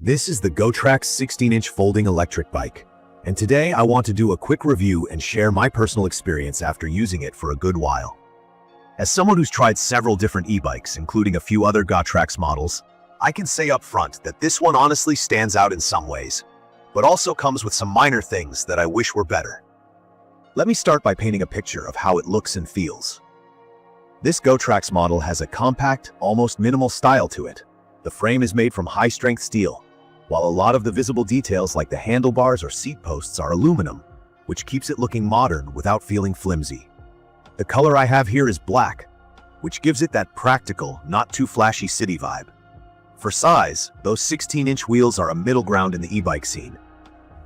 This is the Gotrax 16-inch folding electric bike, and today I want to do a quick review and share my personal experience after using it for a good while. As someone who's tried several different e-bikes, including a few other Gotrax models, I can say up front that this one honestly stands out in some ways, but also comes with some minor things that I wish were better. Let me start by painting a picture of how it looks and feels. This Gotrax model has a compact, almost minimal style to it. The frame is made from high-strength steel, while a lot of the visible details like the handlebars or seat posts are aluminum, which keeps it looking modern without feeling flimsy. The color I have here is black, which gives it that practical, not too flashy city vibe. For size, those 16-inch wheels are a middle ground in the e-bike scene.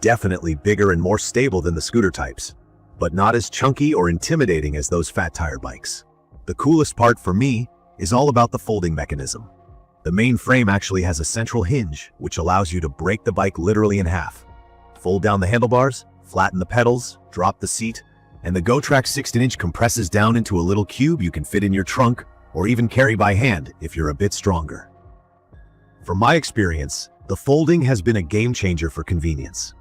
Definitely bigger and more stable than the scooter types, but not as chunky or intimidating as those fat tire bikes. The coolest part for me is all about the folding mechanism. The main frame actually has a central hinge, which allows you to break the bike literally in half. Fold down the handlebars, flatten the pedals, drop the seat, and the Gotrax 16-inch compresses down into a little cube you can fit in your trunk or even carry by hand if you're a bit stronger. From my experience, the folding has been a game changer for convenience.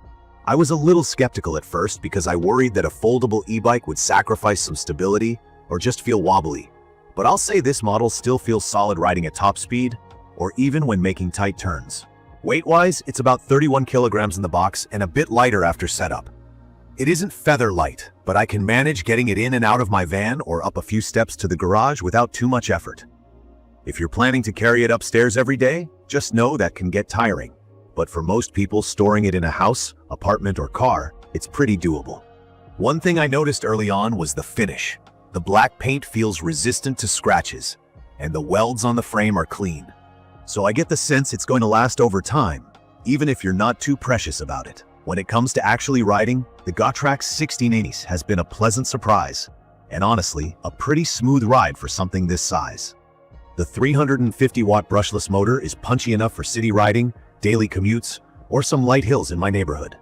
I was a little skeptical at first because I worried that a foldable e-bike would sacrifice some stability or just feel wobbly, but I'll say this model still feels solid riding at top speed or even when making tight turns. Weight-wise, it's about 31 kilograms in the box and a bit lighter after setup. It isn't feather light, but I can manage getting it in and out of my van or up a few steps to the garage without too much effort. If you're planning to carry it upstairs every day, just know that can get tiring. But for most people storing it in a house, apartment, or car, it's pretty doable. One thing I noticed early on was the finish. The black paint feels resistant to scratches, and the welds on the frame are clean. So I get the sense it's going to last over time, even if you're not too precious about it. When it comes to actually riding, the Gotrax 16-inch has been a pleasant surprise, and honestly, a pretty smooth ride for something this size. The 350-watt brushless motor is punchy enough for city riding, daily commutes, or some light hills in my neighborhood.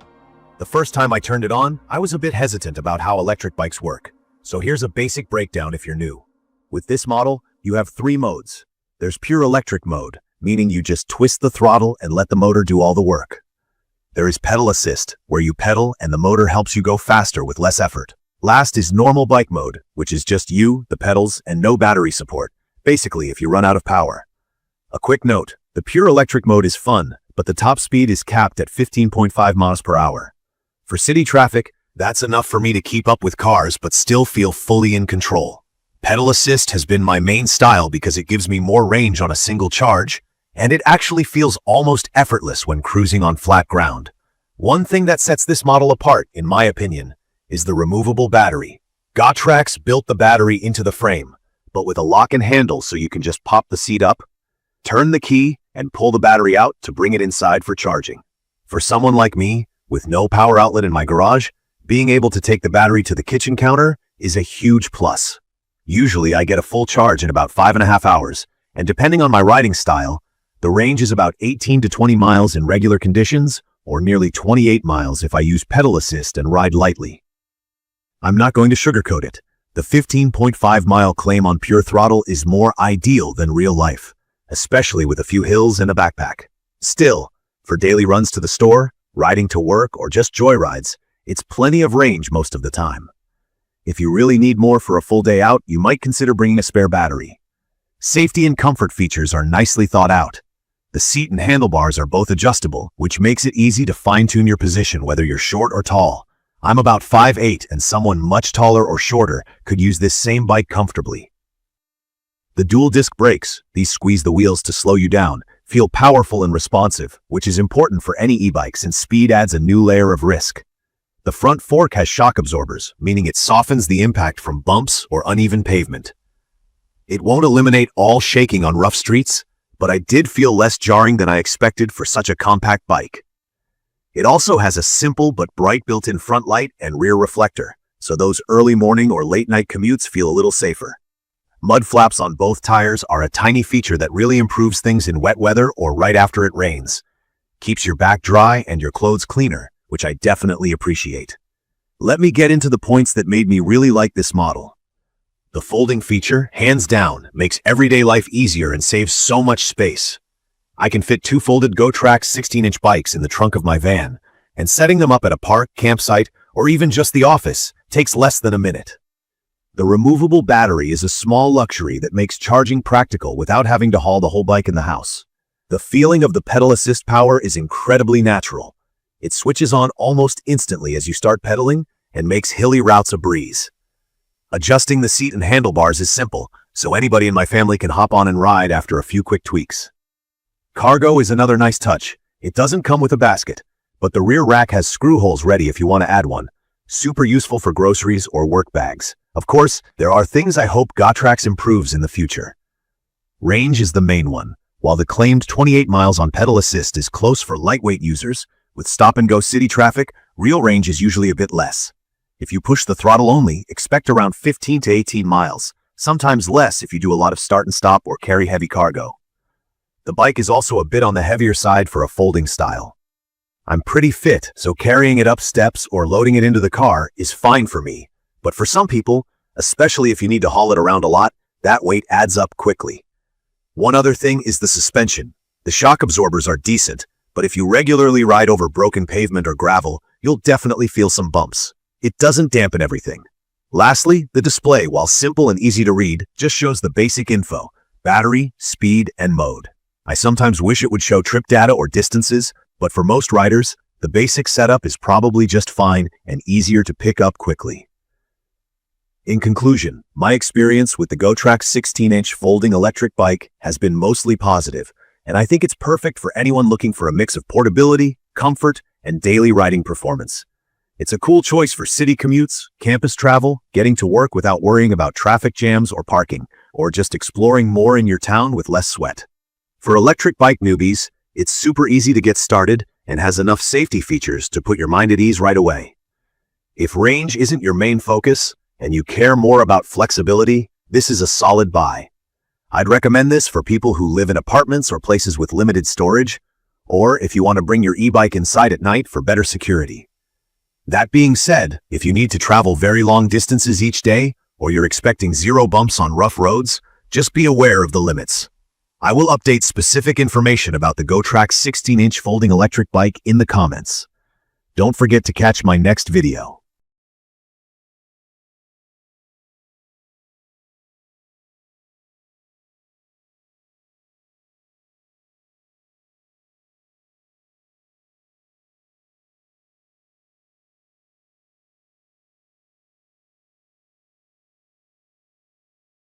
The first time I turned it on, I was a bit hesitant about how electric bikes work, so here's a basic breakdown if you're new. With this model, you have 3 modes. There's pure electric mode, meaning you just twist the throttle and let the motor do all the work. There is pedal assist, where you pedal and the motor helps you go faster with less effort. Last is normal bike mode, which is just you, the pedals, and no battery support, basically if you run out of power. A quick note, the pure electric mode is fun, but the top speed is capped at 15.5 miles per hour. For city traffic, that's enough for me to keep up with cars but still feel fully in control. Pedal assist has been my main style because it gives me more range on a single charge, and it actually feels almost effortless when cruising on flat ground. One thing that sets this model apart, in my opinion, is the removable battery. Gotrax built the battery into the frame, but with a lock and handle so you can just pop the seat up, turn the key, and pull the battery out to bring it inside for charging. For someone like me, with no power outlet in my garage, being able to take the battery to the kitchen counter is a huge plus. Usually I get a full charge in about 5.5 hours, and depending on my riding style, the range is about 18 to 20 miles in regular conditions, or nearly 28 miles if I use pedal assist and ride lightly. I'm not going to sugarcoat it. The 15.5 mile claim on pure throttle is more ideal than real life, especially with a few hills and a backpack. Still, for daily runs to the store, riding to work, or just joyrides, it's plenty of range most of the time. If you really need more for a full day out, you might consider bringing a spare battery. Safety and comfort features are nicely thought out. The seat and handlebars are both adjustable, which makes it easy to fine-tune your position whether you're short or tall. I'm about 5'8", and someone much taller or shorter could use this same bike comfortably. The dual disc brakes, these squeeze the wheels to slow you down, feel powerful and responsive, which is important for any e-bike since speed adds a new layer of risk. The front fork has shock absorbers, meaning it softens the impact from bumps or uneven pavement. It won't eliminate all shaking on rough streets, but I did feel less jarring than I expected for such a compact bike. It also has a simple but bright built-in front light and rear reflector, so those early morning or late night commutes feel a little safer. Mud flaps on both tires are a tiny feature that really improves things in wet weather or right after it rains. Keeps your back dry and your clothes cleaner, which I definitely appreciate. Let me get into the points that made me really like this model. The folding feature, hands down, makes everyday life easier and saves so much space. I can fit two folded Gotrax 16-inch bikes in the trunk of my van, and setting them up at a park, campsite, or even just the office takes less than a minute. The removable battery is a small luxury that makes charging practical without having to haul the whole bike in the house. The feeling of the pedal assist power is incredibly natural. It switches on almost instantly as you start pedaling and makes hilly routes a breeze. Adjusting the seat and handlebars is simple, so anybody in my family can hop on and ride after a few quick tweaks. Cargo is another nice touch. It doesn't come with a basket, but the rear rack has screw holes ready if you want to add one. Super useful for groceries or work bags. Of course, there are things I hope Gotrax improves in the future. Range is the main one. While the claimed 28 miles on pedal assist is close for lightweight users, with stop-and-go city traffic, real range is usually a bit less. If you push the throttle only, expect around 15 to 18 miles, sometimes less if you do a lot of start and stop or carry heavy cargo. The bike is also a bit on the heavier side for a folding style. I'm pretty fit, so carrying it up steps or loading it into the car is fine for me. But for some people, especially if you need to haul it around a lot, that weight adds up quickly. One other thing is the suspension. The shock absorbers are decent, but if you regularly ride over broken pavement or gravel, you'll definitely feel some bumps. It doesn't dampen everything. Lastly, the display, while simple and easy to read, just shows the basic info: battery, speed, and mode. I sometimes wish it would show trip data or distances, but for most riders, the basic setup is probably just fine and easier to pick up quickly. In conclusion, my experience with the Gotrax 16-inch folding electric bike has been mostly positive, and I think it's perfect for anyone looking for a mix of portability, comfort, and daily riding performance. It's a cool choice for city commutes, campus travel, getting to work without worrying about traffic jams or parking, or just exploring more in your town with less sweat. For electric bike newbies, it's super easy to get started and has enough safety features to put your mind at ease right away. If range isn't your main focus, and you care more about flexibility, this is a solid buy. I'd recommend this for people who live in apartments or places with limited storage, or if you want to bring your e-bike inside at night for better security. That being said, if you need to travel very long distances each day, or you're expecting zero bumps on rough roads, just be aware of the limits. I will update specific information about the Gotrax 16-inch folding electric bike in the comments. Don't forget to catch my next video.